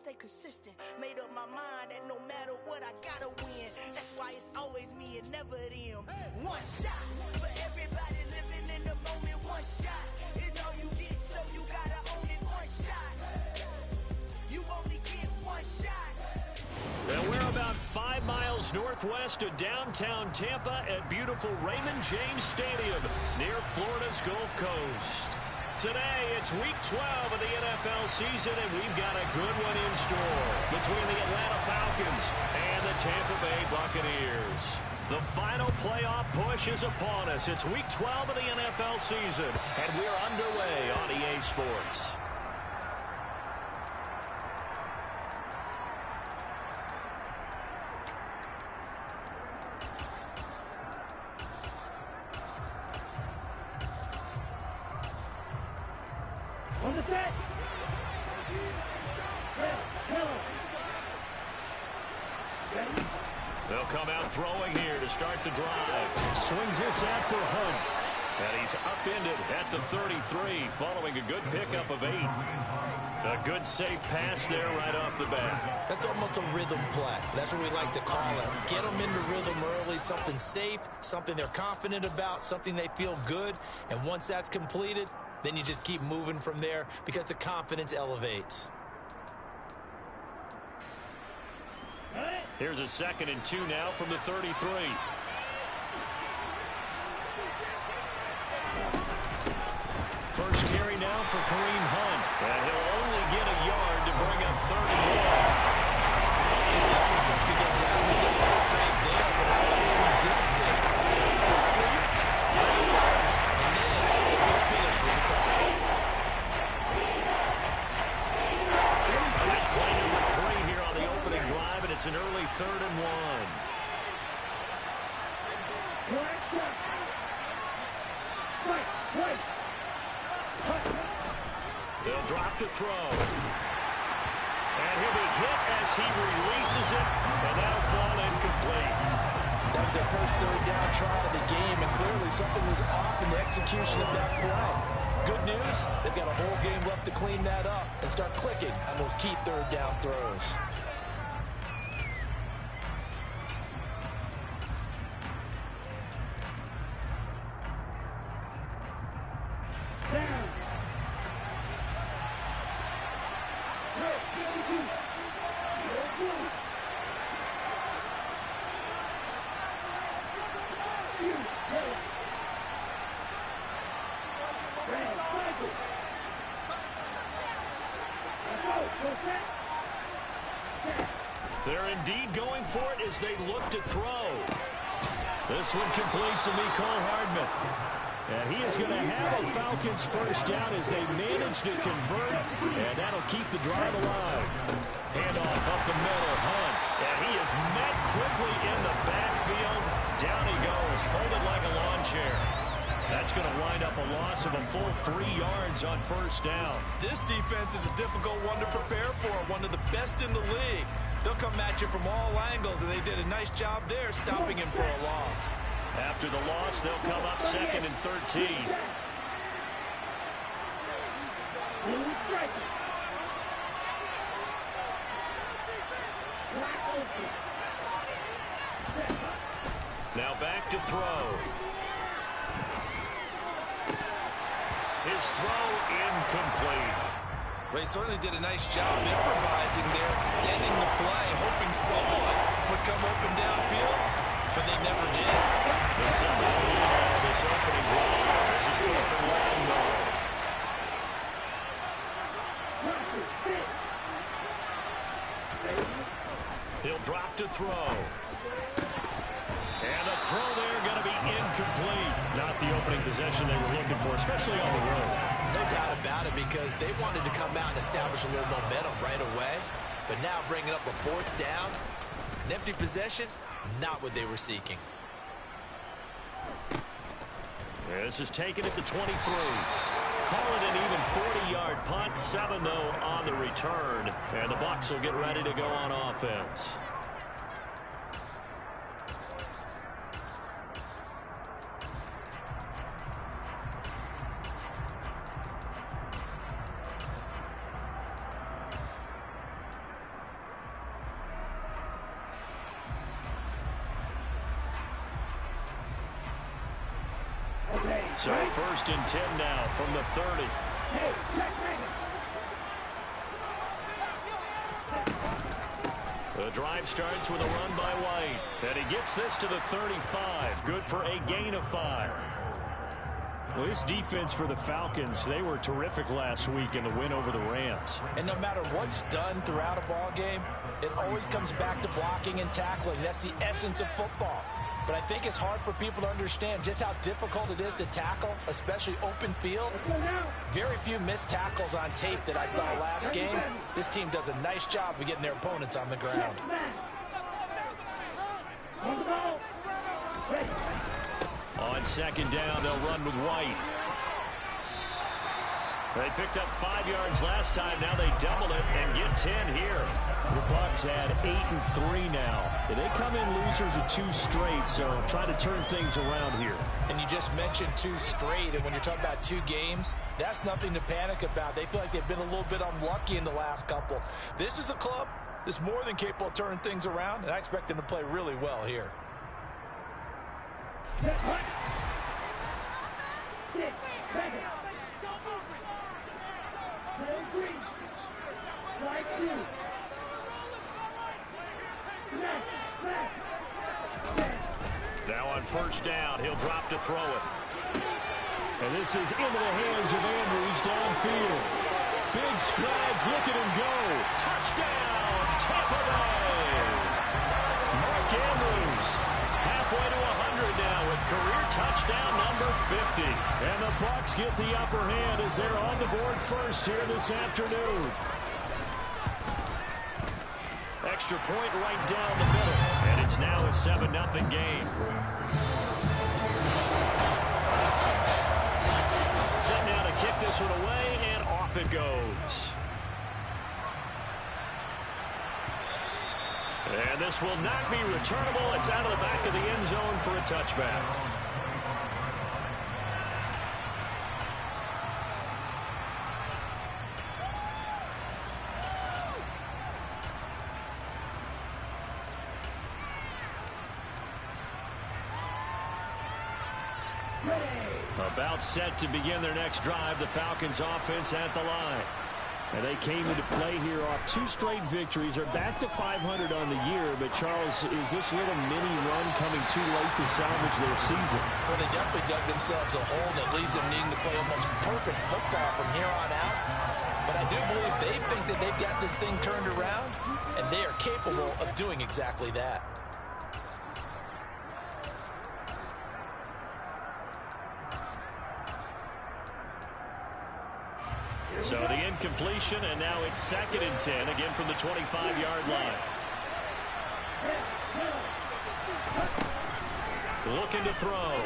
stay consistent. Made up my mind that no matter what, I gotta win. That's why it's always me and never them. One shot for everybody living in the moment. One shot is all you get, so you gotta own it. One shot, you only get one shot. Well, we're about 5 miles northwest of downtown Tampa at beautiful Raymond James Stadium near Florida's Gulf Coast. Today, it's week 12 of the NFL season, and we've got a good one in store between the Atlanta Falcons and the Tampa Bay Buccaneers. The final playoff push is upon us. It's week 12 of the NFL season, and we're underway on EA Sports. On the set. They'll come out throwing here to start the drive. Swings this out for Hunt. And he's upended at the 33 following a good pickup of 8. A good safe pass there right off the bat. That's almost a rhythm play. That's what we like to call it. Get them into rhythm early, something safe, something they're confident about, something they feel good. And once that's completed, then you just keep moving from there because the confidence elevates. Here's a 2nd and 2 now from the 33. First carry now for Kareem Hunt. And he'll only get a yard to bring up 3rd and 1. It's definitely tough to get down and just celebrate there, but how about what we did say? Pursuit, right there, and then the big finish with the tie. There's play number 3 here on the opening drive, and it's an early 3rd and 1. They'll drop to throw. And he'll be hit as he releases it, and that'll fall incomplete. That was their first 3rd down try of the game, and clearly something was off in the execution of that play. Good news, they've got a whole game left to clean that up and start clicking on those key 3rd down throws. They're indeed going for it as they look to throw. This one completes to Mecole Hardman. And he is going to have a Falcons first down as they manage to convert, and that'll keep the drive alive. Handoff up the middle, Hunt. And he is met quickly in the backfield. Down he goes, folded like a lawn chair. That's going to wind up a loss of a full 3 yards on first down. This defense is a difficult one to prepare for, one of the best in the league. They'll come at you from all angles, and they did a nice job there stopping him for a loss. After the loss, they'll come up 2nd and 13. Now back to throw. His throw incomplete. They certainly did a nice job improvising there, extending the play, hoping someone would come open downfield, but they never did. The seventh play of this opening drive. This is 3rd and long, though. He'll drop to throw. And the throw there going to be incomplete. Not the opening possession they were looking for, especially on the road. No doubt about it, because they wanted to come out and establish a little momentum right away. But now bringing up a 4th down, an empty possession, not what they were seeking. This is taken at the 23. Call it an even 40-yard punt. 7, though, on the return. And the Bucs will get ready to go on offense. So 1st and 10 now from the 30. The drive starts with a run by White. And he gets this to the 35. Good for a gain of 5. Well, this defense for the Falcons, they were terrific last week in the win over the Rams. And no matter what's done throughout a ball game, it always comes back to blocking and tackling. That's the essence of football. But I think it's hard for people to understand just how difficult it is to tackle, especially open field. Very few missed tackles on tape that I saw last game. This team does a nice job of getting their opponents on the ground. On 2nd down, they'll run with White. They picked up 5 yards last time. Now they double it and get 10 here. The Bucs had 8 and 3 now. They come in losers of 2 straight, so try to turn things around here. And you just mentioned 2 straight, and when you're talking about 2 games, that's nothing to panic about. They feel like they've been a little bit unlucky in the last couple. This is a club that's more than capable of turning things around, and I expect them to play really well here. Now on 1st down, he'll drop to throw it. And this is into the hands of Andrews downfield. Big strides, look at him go. Touchdown, Tampa Bay. Mark Andrews, halfway to 100 now with career touchdown number 50. And the Bucs get the upper hand as they're on the board first here this afternoon. Extra point right down the middle. And it's now a 7-0 game. Set now to kick this one away, and off it goes. And this will not be returnable. It's out of the back of the end zone for a touchback. About set to begin their next drive. The Falcons offense at the line. And they came into play here off 2 straight victories. They're back to 500 on the year. But, Charles, is this little mini run coming too late to salvage their season? Well, they definitely dug themselves a hole that leaves them needing to play almost perfect football from here on out. But I do believe they think that they've got this thing turned around, and they are capable of doing exactly that. So the incompletion, and now it's 2nd and 10, again from the 25-yard line. Looking to throw.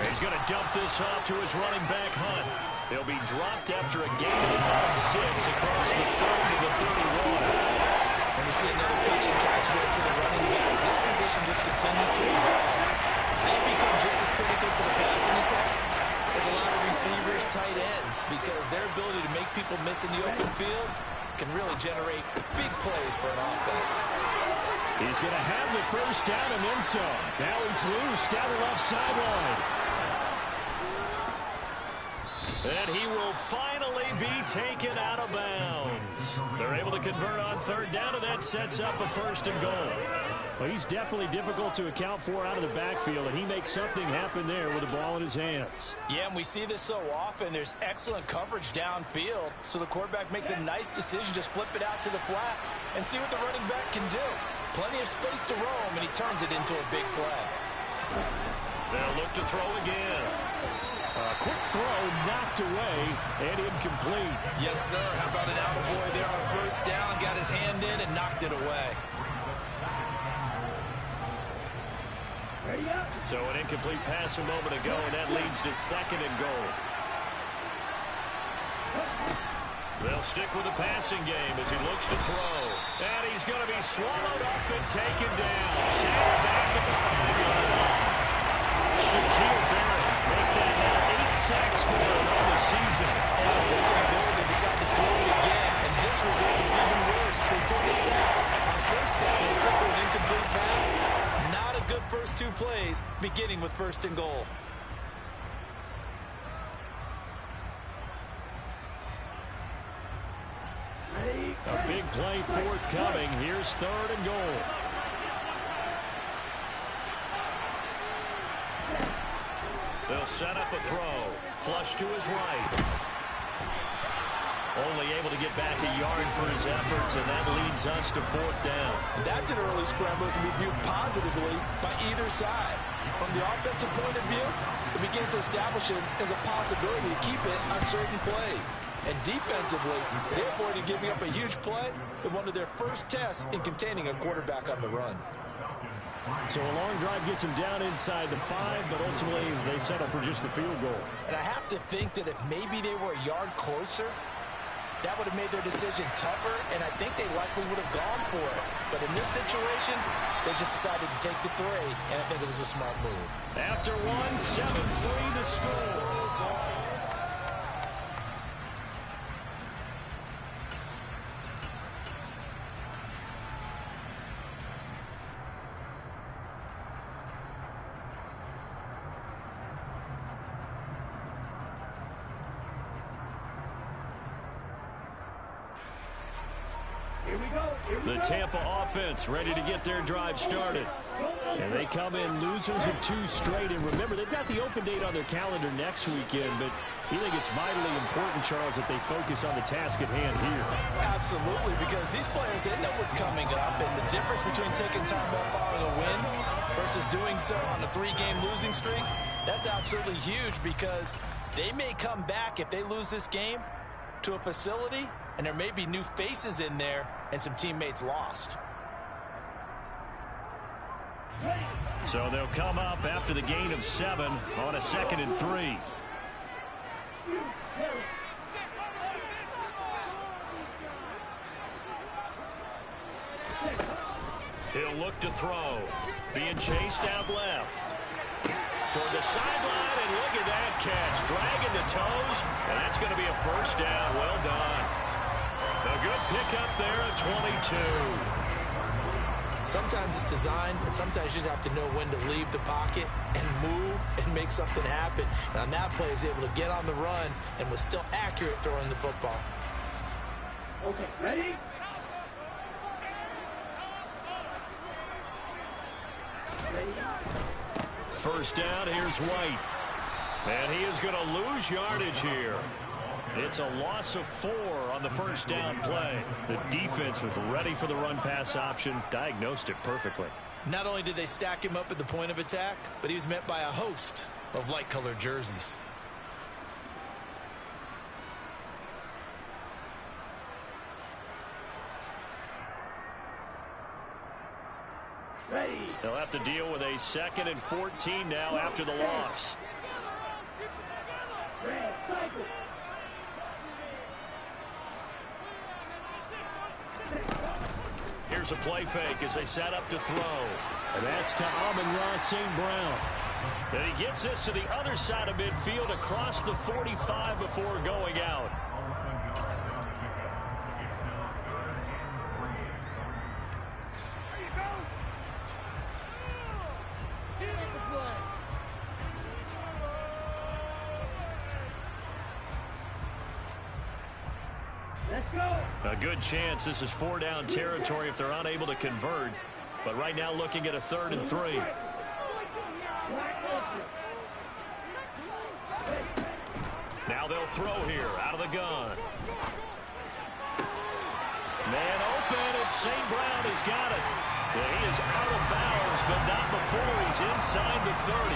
He's going to dump this off to his running back, Hunt. He'll be dropped after a gain of about 6 across the 30 to the 31. And we see another pitch and catch there to the running back. This position just continues to evolve. They become just as critical to the passing attack as a lot of receivers, tight ends, because their ability to make people miss in the open field can really generate big plays for an offense. He's going to have the 1st down and then some. Now he's loose down the left sideline. And he will finally be taken out of bounds. They're able to convert on 3rd down, and that sets up a 1st and goal. Well, he's definitely difficult to account for out of the backfield, and he makes something happen there with the ball in his hands. Yeah, and we see this so often. There's excellent coverage downfield, so the quarterback makes a nice decision, just flip it out to the flat and see what the running back can do. Plenty of space to roam, and he turns it into a big play. They'll look to throw again. A quick throw knocked away and incomplete. Yes, sir. How about an attaboy there on 1st down? Got his hand in and knocked it away. So an incomplete pass a moment ago, and that leads to 2nd and goal. They'll stick with the passing game as he looks to throw. And he's going to be swallowed up and taken down. Sacked back at the 5-yard line. Shaquille Barrett make that now 8 sacks for him on the season. And on 2nd and goal, they decide to throw it again. And this result is even worse. They take a sack. On 1st down, it's simply an incomplete pass. Not a good first 2 plays, beginning with 1st and goal. Big play forthcoming. Here's 3rd and goal. They'll set up a throw. Flush to his right. Only able to get back a yard for his efforts, and that leads us to 4th down. That's an early scramble that can be viewed positively by either side. From the offensive point of view, it begins to establish it as a possibility to keep it on certain plays. And defensively, they avoided giving up a huge play in one of their first tests in containing a quarterback on the run. So a long drive gets them down inside the 5, but ultimately they settle for just the field goal. And I have to think that if maybe they were a yard closer, that would have made their decision tougher, and I think they likely would have gone for it. But in this situation, they just decided to take the 3, and I think it was a smart move. After 1, 7-3 to score. The Tampa offense ready to get their drive started. And they come in losers of 2 straight. And remember, they've got the open date on their calendar next weekend, but you think it's vitally important, Charles, that they focus on the task at hand here. Absolutely, because these players, they know what's coming up, and the difference between taking time off following a win versus doing so on a 3-game losing streak, that's absolutely huge, because they may come back if they lose this game to a facility, and there may be new faces in there and some teammates lost. So they'll come up after the gain of 7 on a 2nd and 3. He'll look to throw. Being chased out left. Toward the sideline, and look at that catch. Dragging the toes, and that's going to be a 1st down. Well done. A good pickup there at 22. Sometimes it's designed, and sometimes you just have to know when to leave the pocket and move and make something happen. And on that play, he was able to get on the run and was still accurate throwing the football. Okay, ready? First down, here's White. And he is going to lose yardage here. It's a loss of 4 on the 1st down play. The defense was ready for the run-pass option, diagnosed it perfectly. Not only did they stack him up at the point of attack, but he was met by a host of light-colored jerseys. Ready. They'll have to deal with a 2nd and 14 now after the loss. Red cycle. Here's a play fake as they set up to throw. And that's to Amon-Ra St. Brown. And he gets this to the other side of midfield across the 45 before going out. Let's go. A good chance this is 4-down territory if they're unable to convert. But right now looking at a 3rd and 3. Now they'll throw here out of the gun. Man open, and St. Brown has got it. And he is out of bounds, but not before he's inside the 30.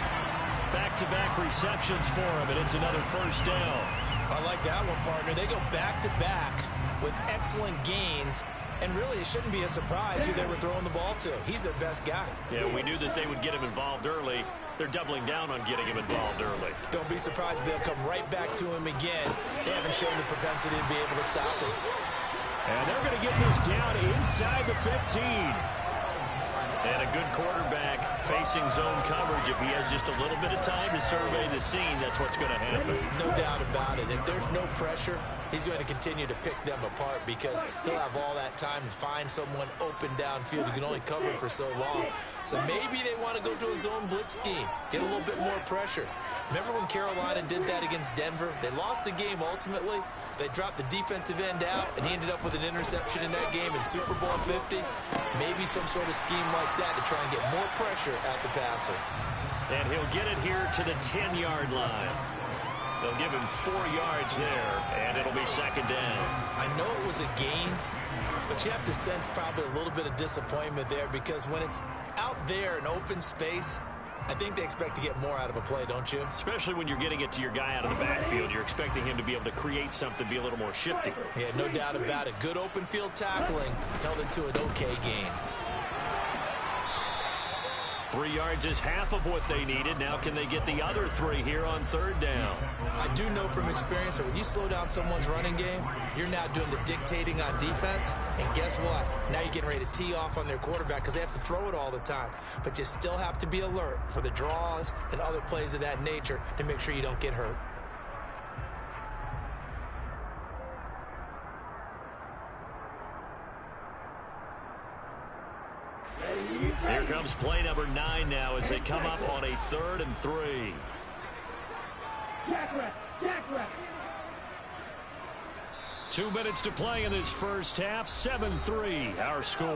Back-to-back receptions for him, and it's another 1st down. I like that one, partner. They go back-to-back with excellent gains, and really it shouldn't be a surprise who they were throwing the ball to. He's their best guy. Yeah, we knew that they would get him involved early. They're doubling down on getting him involved early. Don't be surprised if they'll come right back to him again. They haven't shown the propensity to be able to stop him. And they're going to get this down inside the 15. And a good quarterback facing zone coverage. If he has just a little bit of time to survey the scene, that's what's going to happen. No doubt about it. If there's no pressure, he's going to continue to pick them apart because he'll have all that time to find someone open downfield who can only cover for so long. So maybe they want to go to a zone blitz scheme, get a little bit more pressure. Remember when Carolina did that against Denver? They lost the game ultimately, They dropped the defensive end out, and he ended up with an interception in that game in Super Bowl 50. Maybe some sort of scheme like that to try and get more pressure at the passer. And he'll get it here to the 10-yard line. They'll give him 4 yards there, and it'll be second down. I know it was a gain, but you have to sense probably a little bit of disappointment there, because when it's out there in open space, I think they expect to get more out of a play, don't you? Especially when you're getting it to your guy out of the backfield. You're expecting him to be able to create something, be a little more shifty. Yeah, no doubt about it. Good open field tackling held it to an okay gain. 3 yards is half of what they needed. Now can they get the other 3 here on third down? I do know from experience that when you slow down someone's running game, you're now doing the dictating on defense. And guess what? Now you're getting ready to tee off on their quarterback because they have to throw it all the time. But you still have to be alert for the draws and other plays of that nature to make sure you don't get hurt. Here comes play number 9 now as they come up on a 3rd and 3. Jack rep. 2 minutes to play in this first half. 7-3 our score.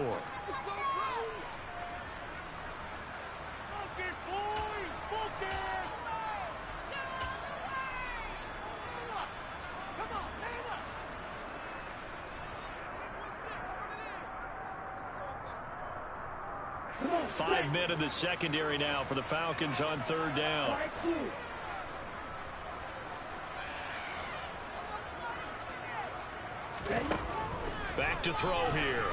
Focus, boys! Focus! Come on, man up! 5 men in the secondary now for the Falcons on third down. Back to throw here.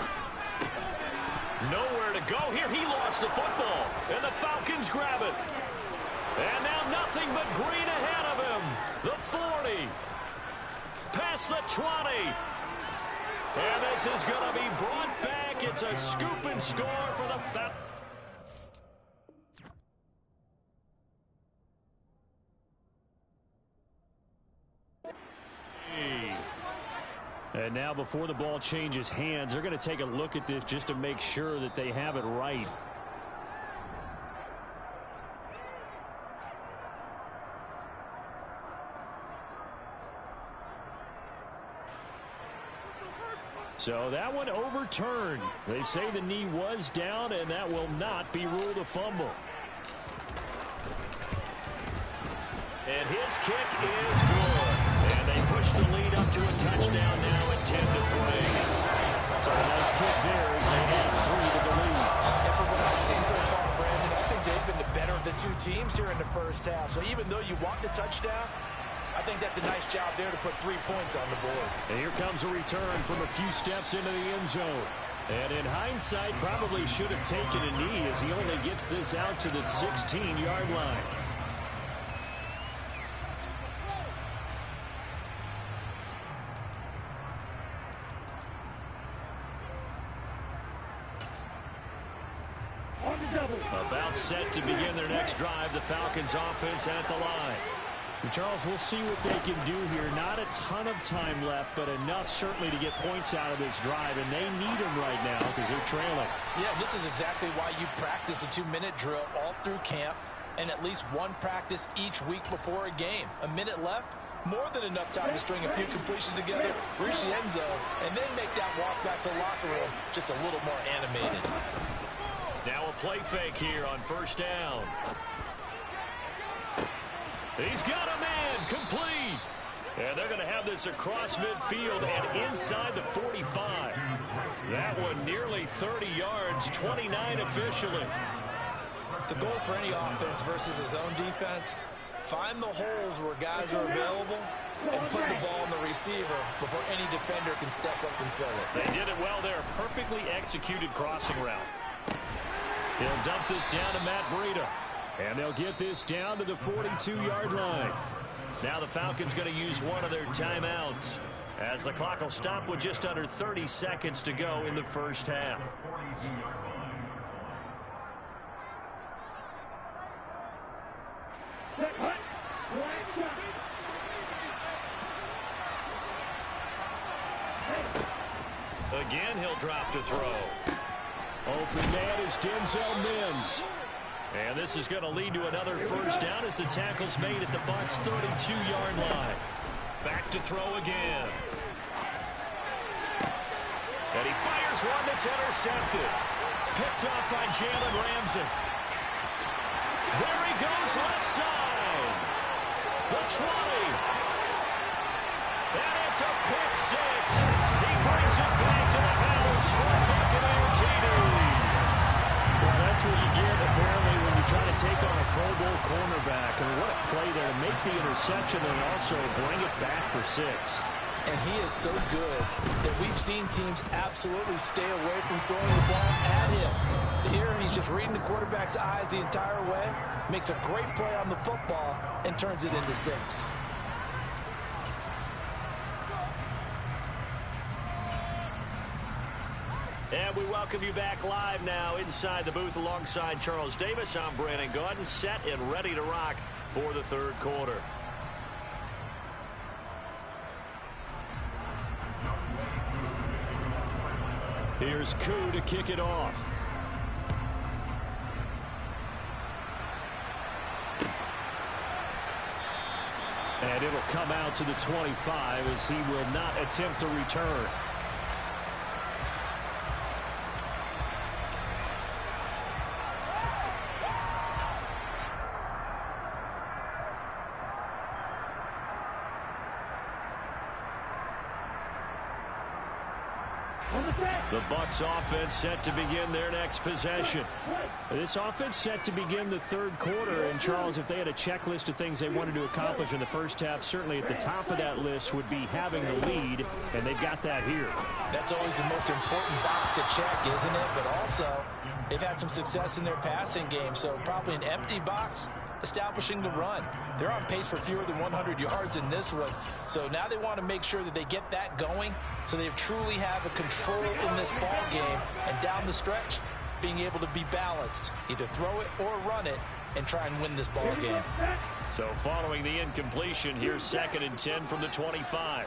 Nowhere to go here. He lost the football, and the Falcons grab it. And now nothing but green ahead of him. The 40. Past the 20. And this is going to be brought back. It's a scoop and score for the Falcons. And now before the ball changes hands, they're going to take a look at this just to make sure that they have it right. So that one overturned. They say the knee was down, and that will not be ruled a fumble. And his kick is good. And they push the lead up to a touchdown now at 10-3. So a nice kick there as they add 3 to the lead. And from what I've seen so far, Brandon, I think they've been the better of the 2 teams here in the first half. So even though you want the touchdown, I think that's a nice job there to put 3 points on the board. And here comes a return from a few steps into the end zone. And in hindsight, probably should have taken a knee as he only gets this out to the 16-yard line. About set to begin their next drive, the Falcons offense at the line. Charles, we'll see what they can do here. Not a ton of time left, but enough certainly to get points out of this drive, and they need them right now because they're trailing. Yeah, this is exactly why you practice a 2-minute drill all through camp and at least one practice each week before a game. A minute left, more than enough time to string a few completions together, reach the end zone, and then make that walk back to the locker room just a little more animated. Now a play fake here on first down. He's got a man, complete. And they're going to have this across midfield and inside the 45. That one nearly 30 yards, 29 officially. The goal for any offense versus his own defense, find the holes where guys are available and put the ball in the receiver before any defender can step up and fill it. They did it well there. Perfectly executed crossing route. He'll dump this down to Matt Breida. And they'll get this down to the 42-yard line. Now the Falcons going to use one of their timeouts as the clock will stop with just under 30 seconds to go in the first half. Again, he'll drop to throw. Open man is Denzel Mims. And this is going to lead to another first down as the tackle's made at the Bucs' 32-yard line. Back to throw again. And he fires one that's intercepted. Picked up by Jalen Ramsey. There he goes left side. The 20. And it's a pick six. He brings it back to the house for Buccaneer TD. Well, that's what you get, apparently, when you try to take on a Pro Bowl cornerback. I mean, what a play there to make the interception and also bring it back for 6. And he is so good that we've seen teams absolutely stay away from throwing the ball at him. Here, he's just reading the quarterback's eyes the entire way, makes a great play on the football, and turns it into 6. And we welcome you back live now inside the booth alongside Charles Davis. I'm Brandon Gaudin, set and ready to rock for the third quarter. Here's Koo to kick it off. And it'll come out to the 25 as he will not attempt to return. The Bucs offense set to begin their next possession. This offense set to begin the third quarter. And, Charles, if they had a checklist of things they wanted to accomplish in the first half, certainly at the top of that list would be having the lead, and they've got that here. That's always the most important box to check, isn't it? But also, they've had some success in their passing game, so probably an empty box establishing the run. They're on pace for fewer than 100 yards in this one. So now they want to make sure that they get that going so they truly have a control in this ball game. And down the stretch, being able to be balanced. Either throw it or run it and try and win this ball game. So following the incompletion, here's 2nd and 10 from the 25.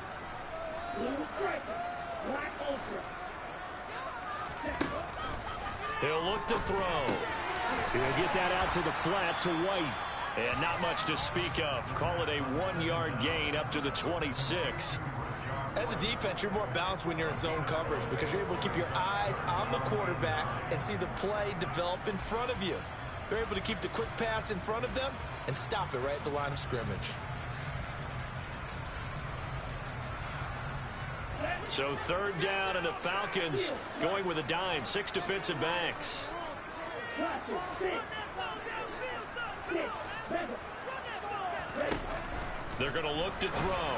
He'll look to throw. He'll get that out to the flat to White. And not much to speak of. Call it a 1-yard gain up to the 26. As a defense, you're more balanced when you're in zone coverage because you're able to keep your eyes on the quarterback and see the play develop in front of you. They're able to keep the quick pass in front of them and stop it right at the line of scrimmage. So 3rd down, and the Falcons going with a dime. 6 defensive backs. They're going to look to throw.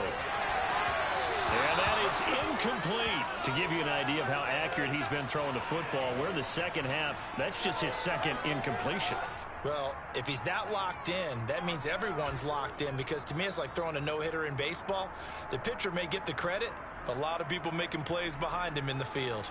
And that is incomplete. To give you an idea of how accurate he's been throwing the football, we're in the second half. That's just his 2nd incompletion. Well, if he's that locked in, that means everyone's locked in because to me it's like throwing a no-hitter in baseball. The pitcher may get the credit, but a lot of people making plays behind him in the field.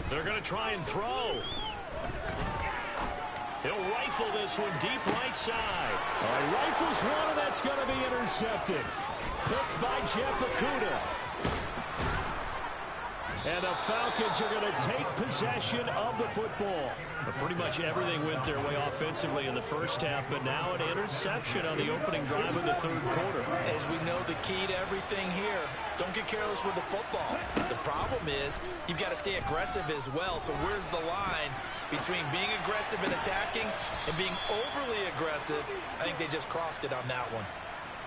They're going to try and throw. He'll rifle this one deep right side. He rifles one, and that's going to be intercepted. Picked by Jeff Okudah. And the Falcons are going to take possession of the football. But pretty much everything went their way offensively in the first half, but now an interception on the opening drive of the third quarter. As we know, the key to everything here, don't get careless with the football. The problem is you've got to stay aggressive as well. So where's the line between being aggressive and attacking and being overly aggressive? I think they just crossed it on that one.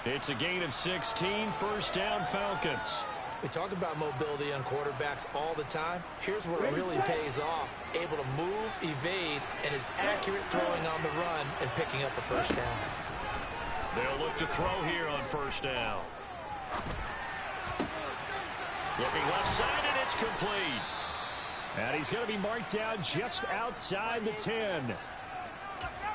It's a gain of 16, 1st down Falcons. We talk about mobility on quarterbacks all the time. Here's where it really pays off. Able to move, evade, and is accurate throwing on the run and picking up a 1st down. They'll look to throw here on 1st down. Looking left side, and it's complete. And he's going to be marked down just outside the 10.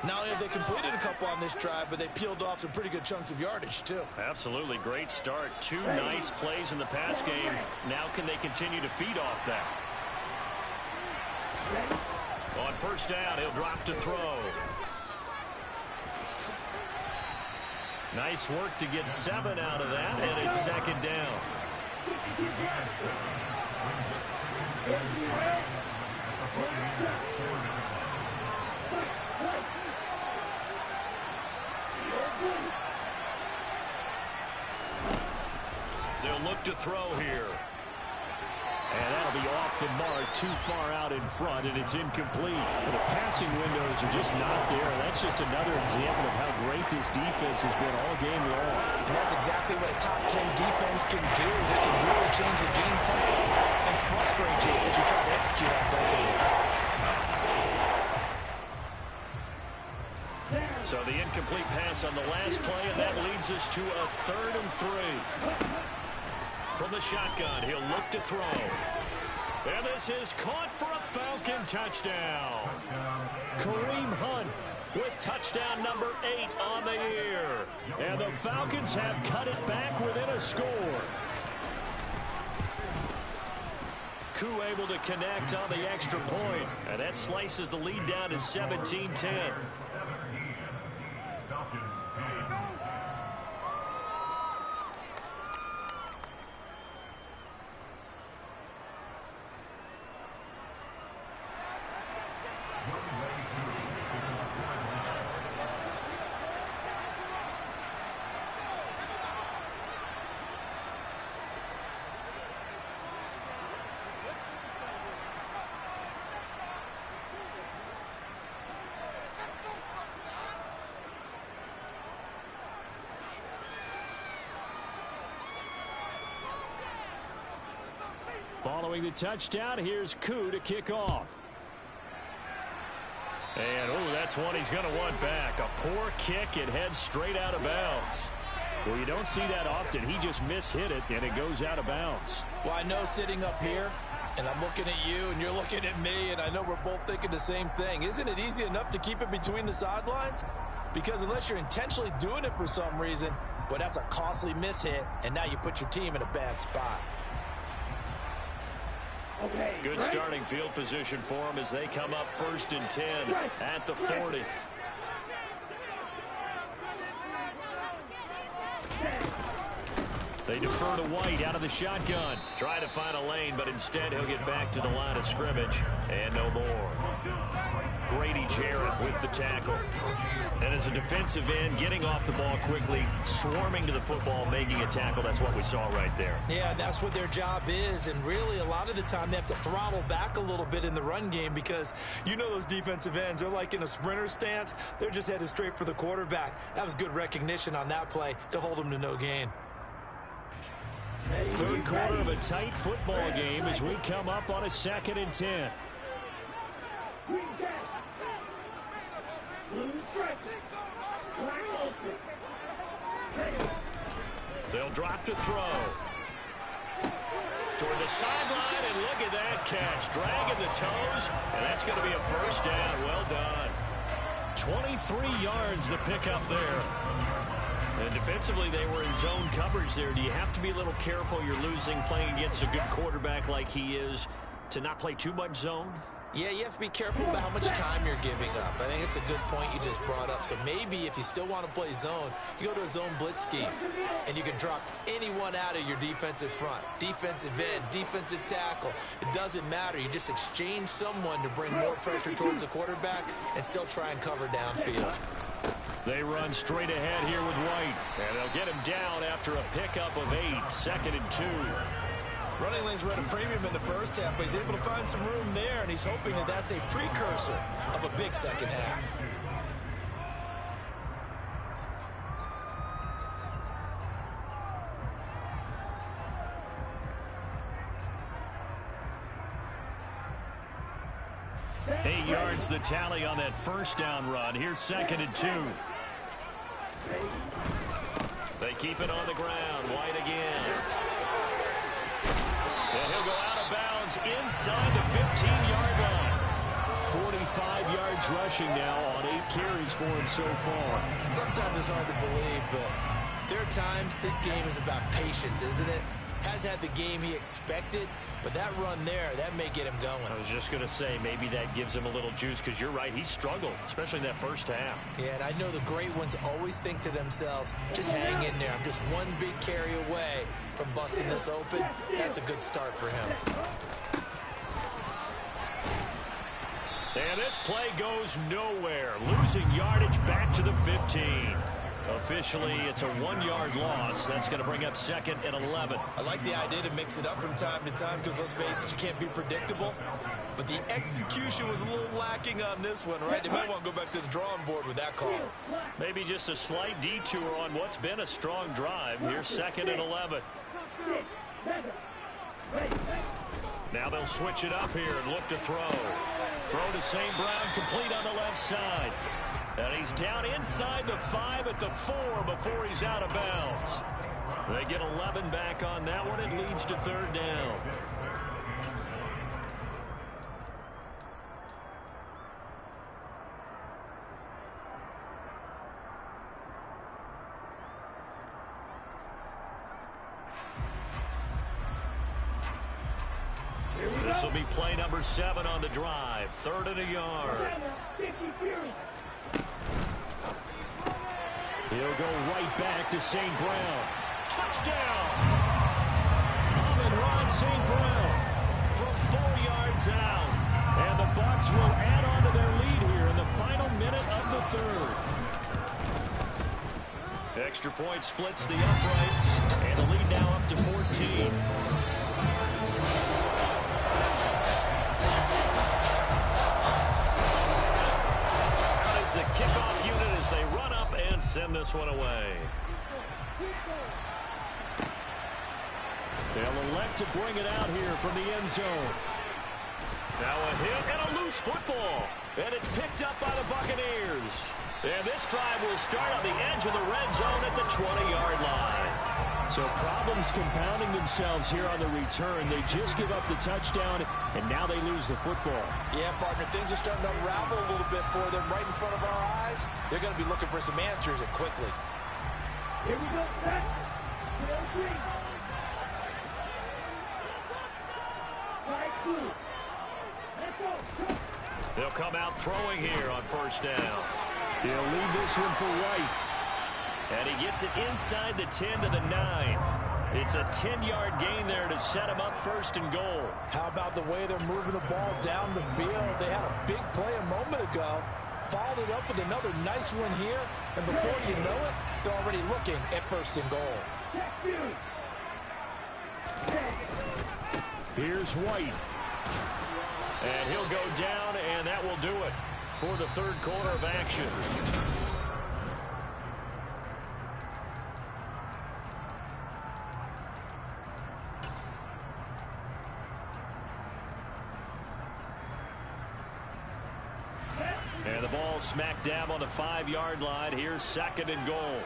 Not only have they completed a couple on this drive, but they peeled off some pretty good chunks of yardage, too. Absolutely. Great start. 2 nice plays in the pass game. Now can they continue to feed off that? On 1st down, he'll drop to throw. Nice work to get 7 out of that, and it's second down. They'll look to throw here. And that'll be off the mark, too far out in front, and it's incomplete. The passing windows are just not there. That's just another example of how great this defense has been all game long. And that's exactly what a top 10 defense can do. They can really change the game tempo and frustrate you as you try to execute offensively. So the incomplete pass on the last play, and that leads us to a 3rd and 3. From the shotgun, he'll look to throw. And this is caught for a Falcon touchdown. Kareem Hunt with touchdown number 8 on the year. And the Falcons have cut it back within a score. Koo able to connect on the extra point. And that slices the lead down to 17-10. Following the touchdown, here's Koo to kick off. And, oh, that's one he's going to want back. A poor kick. It heads straight out of bounds. Well, you don't see that often. He just mishit it, and it goes out of bounds. Well, I know sitting up here, and I'm looking at you, and you're looking at me, and I know we're both thinking the same thing. Isn't it easy enough to keep it between the sidelines? Because unless you're intentionally doing it for some reason, well, that's a costly mishit, and now you put your team in a bad spot. Okay, good starting field position for them as they come up 1st and 10 at the 40. They defer to White out of the shotgun. Try to find a lane, but instead he'll get back to the line of scrimmage. And no more. Grady Jarrett with the tackle. And as a defensive end, getting off the ball quickly, swarming to the football, making a tackle. That's what we saw right there. Yeah, that's what their job is. And really, a lot of the time, they have to throttle back a little bit in the run game because you know those defensive ends, they're like in a sprinter stance. They're just headed straight for the quarterback. That was good recognition on that play to hold them to no gain. 3rd quarter of a tight football game as we come up on a 2nd and 10. They'll drop to throw. Toward the sideline, and look at that catch. Dragging the toes, and that's going to be a 1st down. Well done. 23 yards the pickup there. And defensively, they were in zone coverage there. Do you have to be a little careful? You're losing, playing against a good quarterback like he is, to not play too much zone? Yeah, you have to be careful about how much time you're giving up. I think it's a good point you just brought up. So maybe if you still want to play zone, you go to a zone blitz scheme, and you can drop anyone out of your defensive front. Defensive end, defensive tackle. It doesn't matter. You just exchange someone to bring more pressure towards the quarterback and still try and cover downfield. They run straight ahead here with White, and they'll get him down after a pickup of 8, 2nd and 2. Running lanes were at a premium in the first half, but he's able to find some room there, and he's hoping that that's a precursor of a big second half. Eight yards the tally on that 1st down run. Here's 2nd and 2. They keep it on the ground. White again. And he'll go out of bounds inside the 15-yard line. 45 yards rushing now on 8 carries for him so far. Sometimes it's hard to believe, but there are times this game is about patience, isn't it? Has had the game he expected, but that run there, that may get him going. I was just going to say, maybe that gives him a little juice, because you're right, he struggled, especially in that first half. Yeah, and I know the great ones always think to themselves, just hang in there. I'm just one big carry away from busting this open. That's a good start for him. And this play goes nowhere. Losing yardage back to the 15. Officially, it's a 1-yard loss. That's going to bring up 2nd and 11. I like the idea to mix it up from time to time because, let's face it, you can't be predictable. But the execution was a little lacking on this one, right? They might want to go back to the drawing board with that call. Maybe just a slight detour on what's been a strong drive. Here's 2nd and 11. Now they'll switch it up here and look to throw. Throw to St. Brown, complete on the left side. And he's down inside the 5 at the 4 before he's out of bounds. They get 11 back on that one. It leads to 3rd down. This will be play number 7 on the drive. 3rd and a yard. He'll go right back to St. Brown. Touchdown! Amon-Ra St. Brown from 4 yards out. And the Bucs will add on to their lead here in the final minute of the 3rd. Extra point splits the uprights. And the lead now up to 14. The kickoff unit as they run up and send this one away. They'll elect to bring it out here from the end zone. Now a hit and a loose football. And it's picked up by the Buccaneers. And this drive will start on the edge of the red zone at the 20-yard line. So problems compounding themselves here on the return. They just give up the touchdown, and now they lose the football. Yeah, partner, things are starting to unravel a little bit for them right in front of our eyes. They're going to be looking for some answers, and quickly. Here we go, set. 3. Strike 2. Let's go. They'll come out throwing here on 1st down. He'll leave this one for White. And he gets it inside the 10 to the 9. It's a 10-yard gain there to set him up 1st and goal. How about the way they're moving the ball down the field? They had a big play a moment ago. Followed it up with another nice one here. And before you know it, they're already looking at 1st and goal. Here's White. And he'll go down, and that will do it for the 3rd quarter of action. And the ball smack dab on the 5-yard line. Here's 2nd and goal.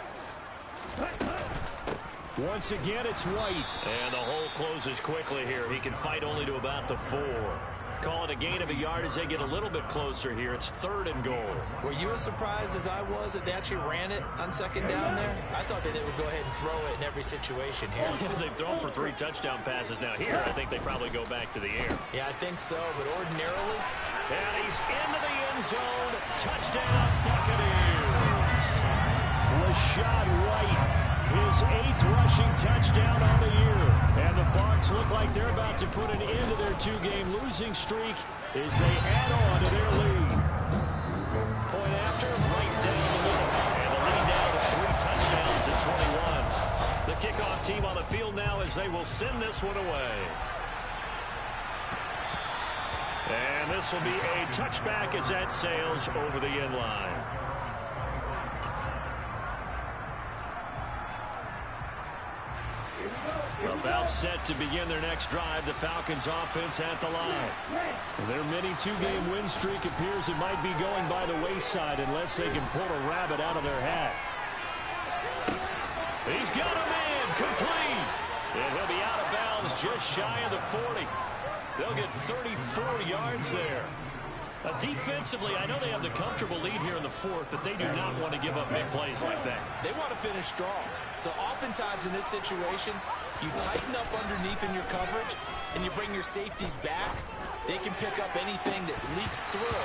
Once again, it's White. And the hole closes quickly here. He can fight only to about the 4. Call it a gain of a yard as they get a little bit closer here. It's 3rd and goal. Were you as surprised as I was that they actually ran it on 2nd down there? I thought that they would go ahead and throw it in every situation here. They've thrown for 3 touchdown passes now. Here, I think they probably go back to the air. Yeah, I think so, but ordinarily... And he's into the end zone. Touchdown, Buccaneers. Rashad White, his 8th rushing touchdown on the year. And the Bucs look like they're about to put an end to their 2-game losing streak as they add on to their lead. Point after, right down the middle. And the lead now to 3 touchdowns at 21. The kickoff team on the field now as they will send this one away. And this will be a touchback as that sails over the end line. About set to begin their next drive. The Falcons offense at the line. Their mini 2-game win streak appears it might be going by the wayside unless they can pull a rabbit out of their hat. He's got a man complete. And he'll be out of bounds just shy of the 40. They'll get 34 yards there. Defensively, I know they have the comfortable lead here in the 4th, but they do not want to give up big plays like that. They want to finish strong. So oftentimes in this situation, You tighten up underneath in your coverage, and you bring your safeties back. They can pick up anything that leaks through.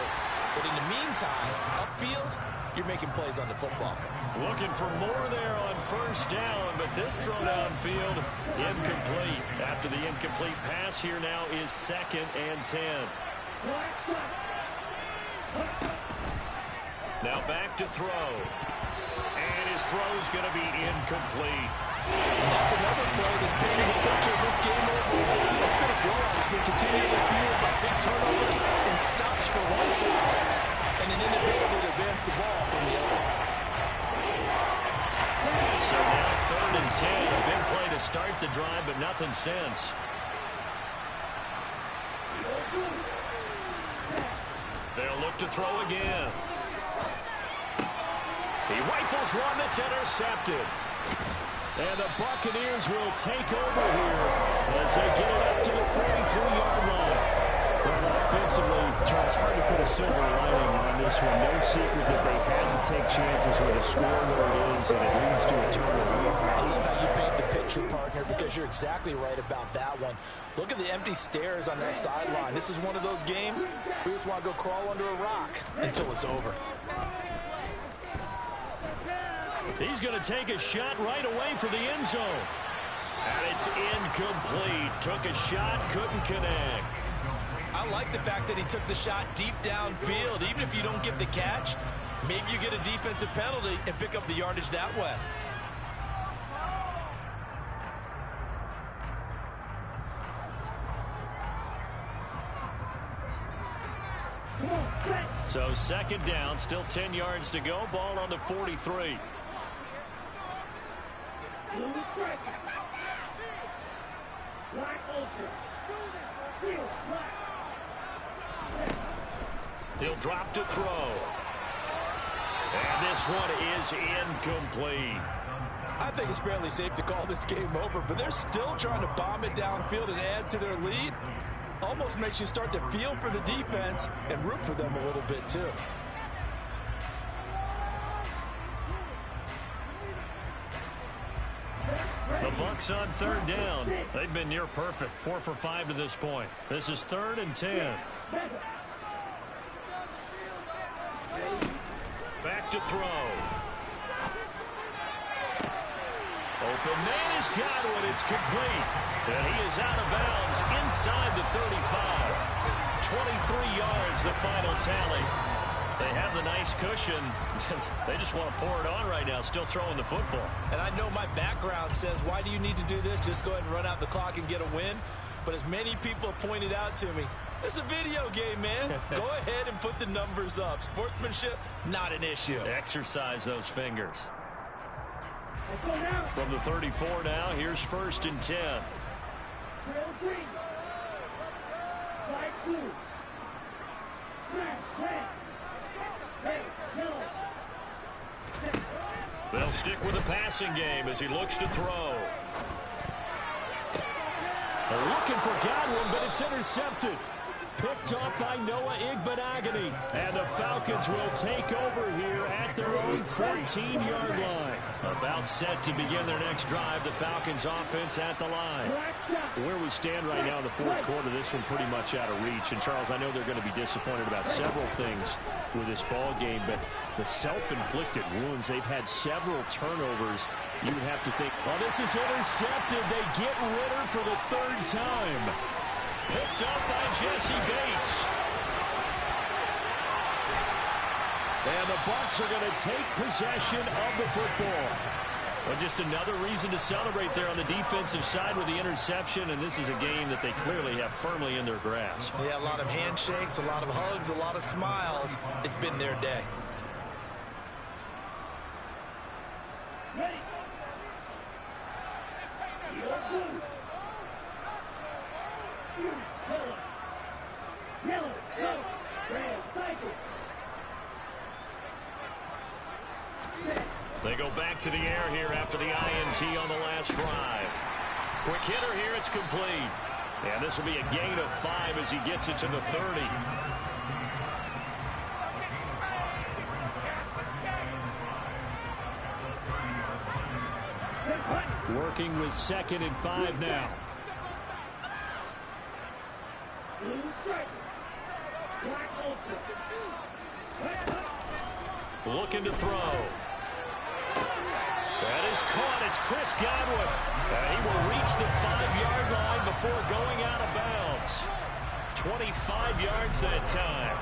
But in the meantime, upfield, you're making plays on the football. Looking for more there on first down, but this throw downfield incomplete. After the incomplete pass, here now is 2nd and 10. Now back to throw. And his throw's going to be incomplete. That's another play that's painting a picture of this game overall. It's been a blowout. It's been continually fueled by big turnovers and stops for one side, and an inability to advance the ball from the other. So now 3rd and 10. A big play to start the drive, but nothing since. They'll look to throw again. He rifles one that's intercepted. And the Buccaneers will take over here as they get it up to the 43-yard line. Well, offensively, Charles, hard to put a silver lining on this one. No secret that they had to take chances with a score where it is, and it leads to a turnover. I love how you paint the picture, partner, because you're exactly right about that one. Look at the empty stairs on that sideline. This is one of those games we just want to go crawl under a rock until it's over. He's going to take a shot right away for the end zone. And it's incomplete. Took a shot, couldn't connect. I like the fact that he took the shot deep downfield. Even if you don't get the catch, maybe you get a defensive penalty and pick up the yardage that way. So 2nd down, still 10 yards to go. Ball on the 43. He'll drop to throw. And this one is incomplete. I think it's fairly safe to call this game over, but they're still trying to bomb it downfield and add to their lead. Almost makes you start to feel for the defense and root for them a little bit, too. The Bucs on 3rd down. They've been near perfect. 4 for 5 to this point. This is 3rd and 10. Back to throw. Open man has got one. It's complete. And he is out of bounds inside the 35. 23 yards, the final tally. They have the nice cushion. They just want to pour it on right now, still throwing the football. And I know my background says, why do you need to do this? Just go ahead and run out the clock and get a win. But as many people have pointed out to me, this is a video game, man. Go ahead and put the numbers up. Sportsmanship, not an issue. Exercise those fingers. From the 34 now, here's 1st and 10. They'll stick with the passing game as he looks to throw. They're looking for Godwin, but it's intercepted. Picked up by Noah Igbenogany. And the Falcons will take over here at their own 14-yard line. About set to begin their next drive. The Falcons offense at the line. Where we stand right now in the 4th quarter, this one pretty much out of reach. And, Charles, I know they're going to be disappointed about several things with this ball game, but the self-inflicted wounds, they've had several turnovers. You would have to think, oh, this is intercepted. They get Ritter for the 3rd time. Picked up by Jesse Bates. And the Bucs are going to take possession of the football. Well, just another reason to celebrate there on the defensive side with the interception, and this is a game that they clearly have firmly in their grasp. Yeah, a lot of handshakes, a lot of hugs, a lot of smiles. It's been their day. They go back to the air here after the INT on the last drive. Quick hitter here, it's complete. And this will be a gain of 5 as he gets it to the 30. Working with 2nd and 5 now. Looking to throw. That is caught. It's Chris Godwin. And he will reach the 5-yard line before going out of bounds. 25 yards that time.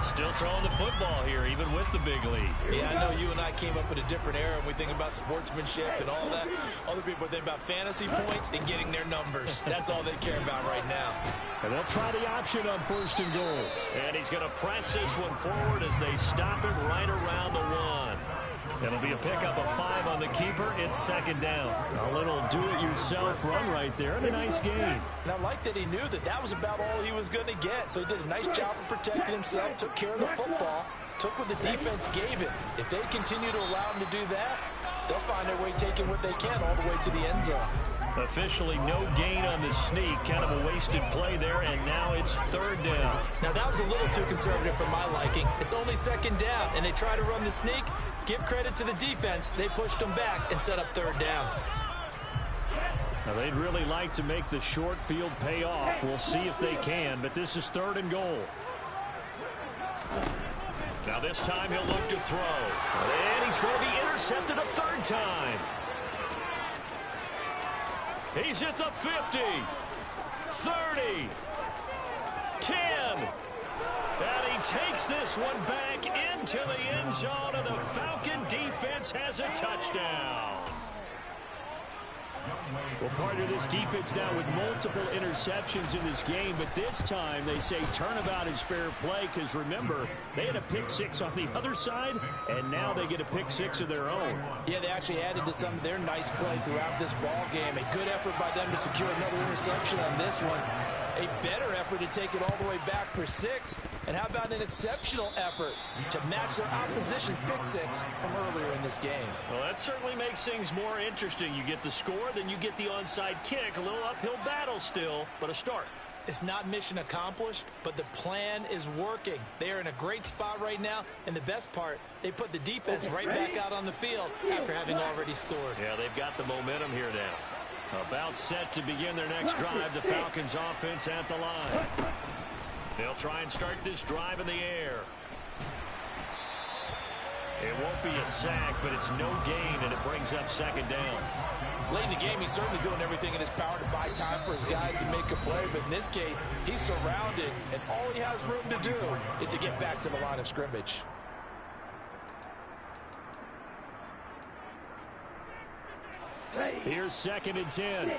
Still throwing the football here, even with the big lead. Yeah, I know you and I came up in a different era, and we think about sportsmanship and all that. Other people think about fantasy points and getting their numbers. That's all they care about right now. And they'll try the option on 1st and goal. And he's going to press this one forward as they stop him right around the 1. It'll be a pickup of 5 on the keeper. It's 2nd down. A little do-it-yourself run right there and a nice gain. And I like that he knew that that was about all he was going to get. So he did a nice job of protecting himself, took care of the football, took what the defense gave him. If they continue to allow him to do that, they'll find their way taking what they can all the way to the end zone. Officially no gain on the sneak. Kind of a wasted play there, and now it's 3rd down. Now, that was a little too conservative for my liking. It's only 2nd down, and they try to run the sneak. Give credit to the defense. They pushed them back and set up 3rd down. Now, they'd really like to make the short field pay off. We'll see if they can, but this is 3rd and goal. Now, this time he'll look to throw. And he's going to be intercepted a 3rd time. He's at the 50, 30, 10. And he takes this one back into the end zone, and the Falcon defense has a touchdown. Well, part of this defense now with multiple interceptions in this game, but this time they say turnabout is fair play because, remember, they had a pick 6 on the other side, and now they get a pick 6 of their own. Yeah, they actually added to some of their nice play throughout this ball game. A good effort by them to secure another interception on this one. A better effort to take it all the way back for 6. And how about an exceptional effort to match their opposition's pick 6 from earlier in this game? Well, that certainly makes things more interesting. You get the score, then you get the onside kick. A little uphill battle still, but a start. It's not mission accomplished, but the plan is working. They are in a great spot right now, and the best part, they put the defense right back out on the field after having already scored. Yeah, they've got the momentum here now. About set to begin their next drive, the Falcons offense at the line. They'll try and start this drive in the air. It won't be a sack, but it's no gain, and it brings up 2nd down. Late in the game, he's certainly doing everything in his power to buy time for his guys to make a play, but in this case, he's surrounded, and all he has room to do is to get back to the line of scrimmage. Here's 2nd and 10.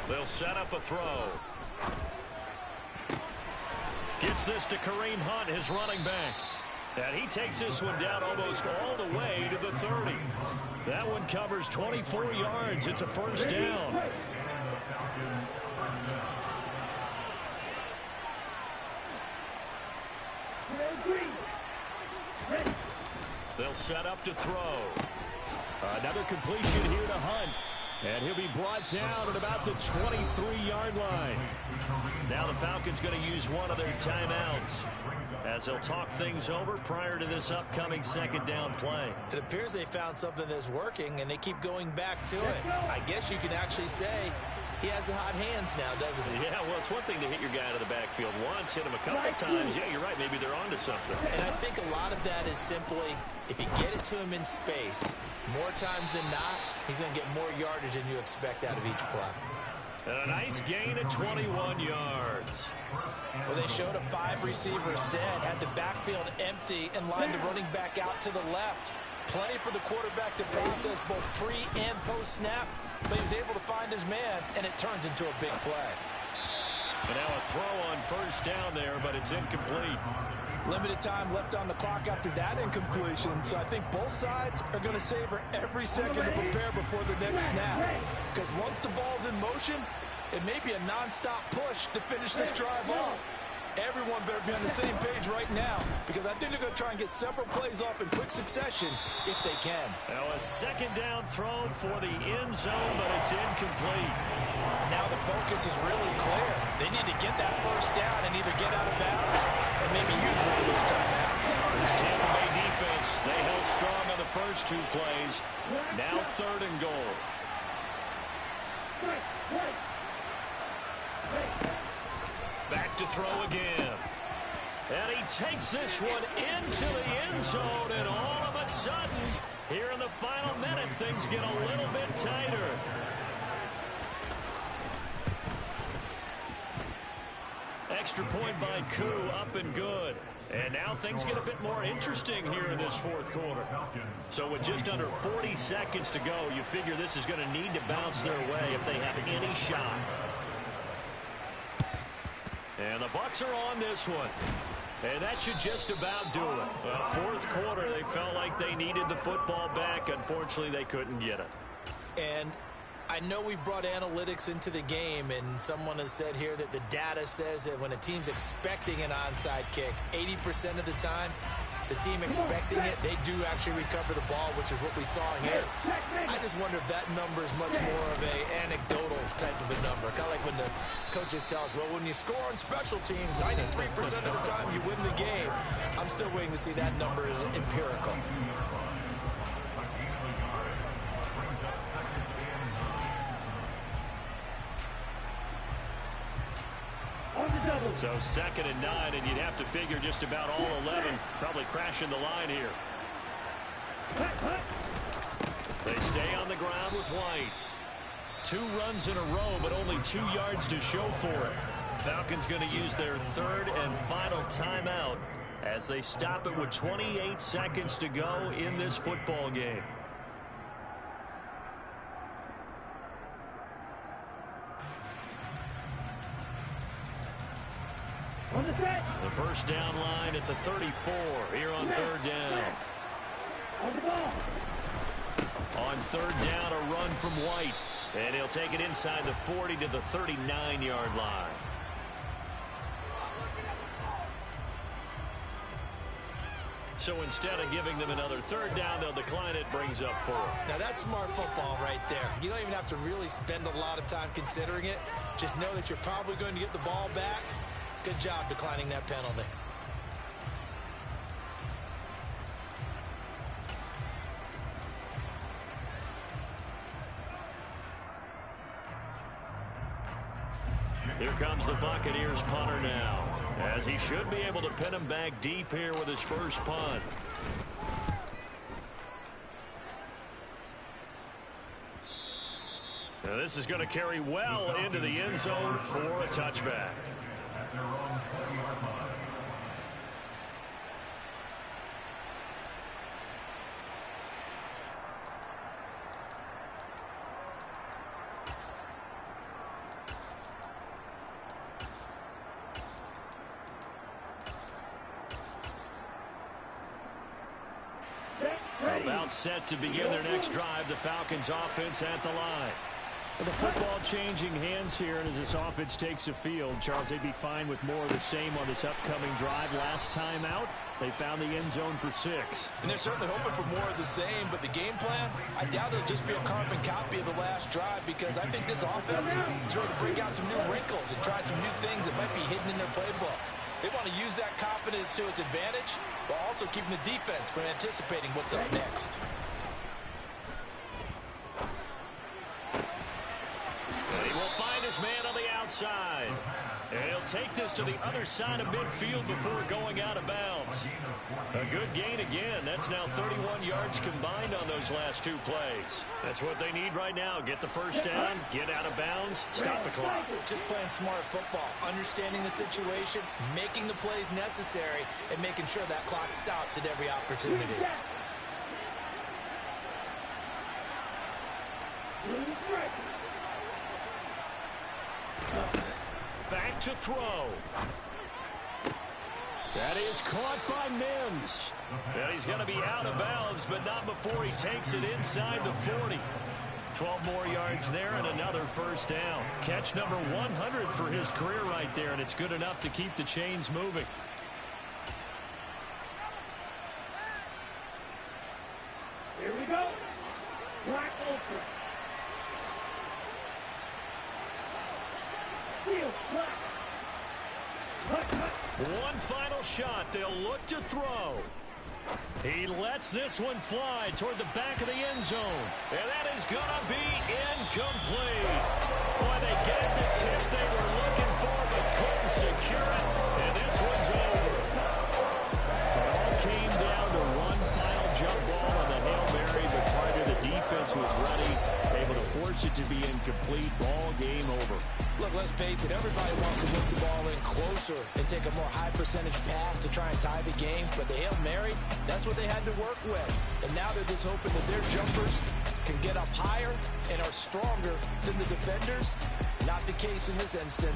They'll set up a throw. Gets this to Kareem Hunt, his running back. And he takes this one down almost all the way to the 30. That one covers 24 yards. It's a 1st down. They'll set up to throw. Another completion here to Hunt. And he'll be brought down at about the 23-yard line. Now the Falcons going to use one of their timeouts as they'll talk things over prior to this upcoming 2nd down play. It appears they found something that's working, and they keep going back to it. I guess you can actually say he has the hot hands now, doesn't he? Yeah, well, it's one thing to hit your guy out of the backfield once, hit him a couple times. Yeah, you're right. Maybe they're onto something. And I think a lot of that is simply if you get it to him in space, more times than not, he's going to get more yardage than you expect out of each play. And a nice gain of 21 yards. Well, they showed a 5-receiver set, had the backfield empty, and lined the running back out to the left. Plenty for the quarterback to process both pre- and post-snap, but he was able to find his man, and it turns into a big play. And now a throw on 1st down there, but it's incomplete. Limited time left on the clock after that incompletion, so I think both sides are going to savor every second to prepare before the next snap. Because once the ball's in motion, it may be a non-stop push to finish this drive off. Everyone better be on the same page right now, because I think they're going to try and get several plays off in quick succession if they can. Now a 2nd down throw for the end zone, but it's incomplete. Now the focus is really clear. They need to get that 1st down and either get out of bounds and maybe use one of those timeouts. This Tampa Bay defense, they held strong on the first 2 plays. Now 3rd and goal. Back to throw again. And he takes this one into the end zone, and all of a sudden, here in the final minute, things get a little bit tighter. Extra point by Koo, up and good. And now things get a bit more interesting here in this 4th quarter. So with just under 40 seconds to go, you figure this is going to need to bounce their way if they have any shot. And the Bucs are on this one. And that should just about do it. Well, 4th quarter, they felt like they needed the football back. Unfortunately, they couldn't get it. And I know we brought analytics into the game, and someone has said here that the data says that when a team's expecting an onside kick, 80% of the time, the team expecting it, they do actually recover the ball, which is what we saw here. I just wonder if that number is much more of an anecdotal type of a number. Kind of like when the coaches tell us, well, when you score on special teams, 93% of the time you win the game. I'm still waiting to see that number is empirical. So 2nd and 9, and you'd have to figure just about all 11 probably crashing the line here. They stay on the ground with White. 2 runs in a row, but only 2 yards to show for it. Falcons going to use their 3rd and final timeout as they stop it with 28 seconds to go in this football game. The first down line at the 34 here on 3rd down. On 3rd down, a run from White. And he'll take it inside the 40 to the 39-yard line. So instead of giving them another 3rd down, they'll decline it, brings up 4. Now that's smart football right there. You don't even have to really spend a lot of time considering it. Just know that you're probably going to get the ball back. Good job declining that penalty. Here comes the Buccaneers punter now, as he should be able to pin him back deep here with his first punt. Now this is going to carry well into the end zone for a touchback. About set to begin their next drive, the Falcons offense at the line. Well, the football changing hands here, and as this offense takes the field, Charles, they'd be fine with more of the same on this upcoming drive. Last time out, they found the end zone for 6. And they're certainly hoping for more of the same, but the game plan, I doubt it'll just be a carbon copy of the last drive, because I think this offense is ready to break out some new wrinkles and try some new things that might be hidden in their playbook. They want to use that confidence to its advantage, while also keeping the defense from anticipating what's up next. And he will find his man on the outside. And he'll take this to the other side of midfield before going out of bounds. A good gain again. That's now 31 yards combined on those last 2 plays. That's what they need right now. Get the first down, get out of bounds, stop the clock. Just playing smart football, understanding the situation, making the plays necessary, and making sure that clock stops at every opportunity. Back to throw. That is caught by Mims. And he's going to be out of bounds, but not before he takes it inside the 40. 12 more yards there and another first down. Catch number 100 for his career right there, and it's good enough to keep the chains moving. Here we go. Black Ultra. Steel, black. Cut, cut. One final shot. They'll look to throw. He lets this one fly toward the back of the end zone. And that is going to be incomplete. Boy, they get the tip they were looking for, but couldn't secure it. And this one's over. It all came down to one final jump ball on the Hail Mary, but part of the defense was ready, able to force it to be incomplete. Ball game over. Look, let's face it, everybody wants to whip the ball in closer and take a more high-percentage pass to try and tie the game. But the Hail Mary, that's what they had to work with. And now they're just hoping that their jumpers can get up higher and are stronger than the defenders. Not the case in this instance.